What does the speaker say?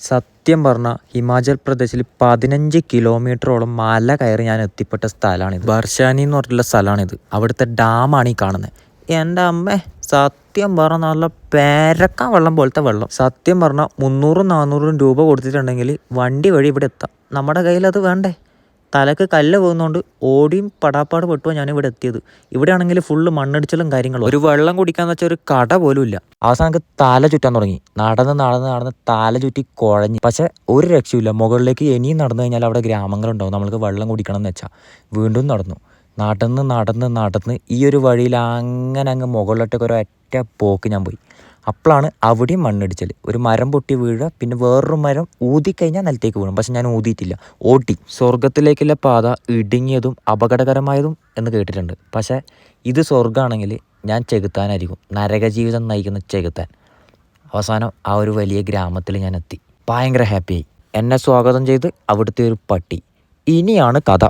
സത്യം പറഞ്ഞാൽ ഹിമാചൽ പ്രദേശിൽ 15 കിലോമീറ്ററോളം മല കയറി ഞാൻ എത്തിപ്പെട്ട സ്ഥലമാണിത്. ബർശാനി എന്ന് പറഞ്ഞിട്ടുള്ള സ്ഥലമാണിത്. അവിടുത്തെ ഡാമാണ് ഈ കാണുന്നത്. എൻ്റെ അമ്മേ, സത്യം പറഞ്ഞാൽ നല്ല പേരക്ക വെള്ളം പോലത്തെ വെള്ളം. സത്യം പറഞ്ഞാൽ 300-400 രൂപ കൊടുത്തിട്ടുണ്ടെങ്കിൽ വണ്ടി വഴി ഇവിടെ എത്താം. നമ്മുടെ കയ്യിൽ അത് വേണ്ടേ? തലക്ക് കല്ല് പോകുന്നതുകൊണ്ട് ഓടിയും പടാപ്പാട് പെട്ടുവാണ് ഞാനിവിടെ എത്തിയത്. ഇവിടെ ആണെങ്കിൽ ഫുള്ള് മണ്ണിടിച്ചിലും കാര്യങ്ങളും. ഒരു വെള്ളം കുടിക്കാന്ന് വെച്ചാൽ ഒരു കട പോലും ഇല്ല. അവസാനം എനിക്ക് തല ചുറ്റാൻ തുടങ്ങി. നടന്ന് തല ചുറ്റി കുഴഞ്ഞു. പക്ഷെ ഒരു രക്ഷയില്ല. മുകളിലേക്ക് ഇനിയും നടന്നു കഴിഞ്ഞാൽ അവിടെ ഗ്രാമങ്ങളുണ്ടാവും. നമ്മൾക്ക് വെള്ളം കുടിക്കണം എന്ന് വെച്ചാൽ വീണ്ടും നടന്ന് ഈ ഒരു വഴിയിൽ അങ്ങനെ അങ്ങ് മുകളിലോട്ടൊക്കെ ഒരു ഒറ്റ പോക്ക് ഞാൻ പോയി. അപ്പോഴാണ് അവിടെയും മണ്ണിടിച്ചൽ. ഒരു മരം പൊട്ടി വീഴുക, പിന്നെ വേറൊരു മരം ഊതിക്കഴിഞ്ഞാൽ നിലത്തേക്ക് വീഴും. പക്ഷെ ഞാൻ ഊതിയിട്ടില്ല, ഓട്ടി. സ്വർഗത്തിലേക്കുള്ള പാത ഇടുങ്ങിയതും അപകടകരമായതും എന്ന് കേട്ടിട്ടുണ്ട്. പക്ഷേ ഇത് സ്വർഗ്ഗമാണെങ്കിൽ ഞാൻ ചെകുത്താനായിരിക്കും, നരകജീവിതം നയിക്കുന്ന ചെകുത്താൻ. അവസാനം ആ ഒരു വലിയ ഗ്രാമത്തിൽ ഞാൻ എത്തി. ഭയങ്കര ഹാപ്പിയായി. എന്നെ സ്വാഗതം ചെയ്ത് അവിടുത്തെ ഒരു പട്ടി. ഇനിയാണ് കഥ.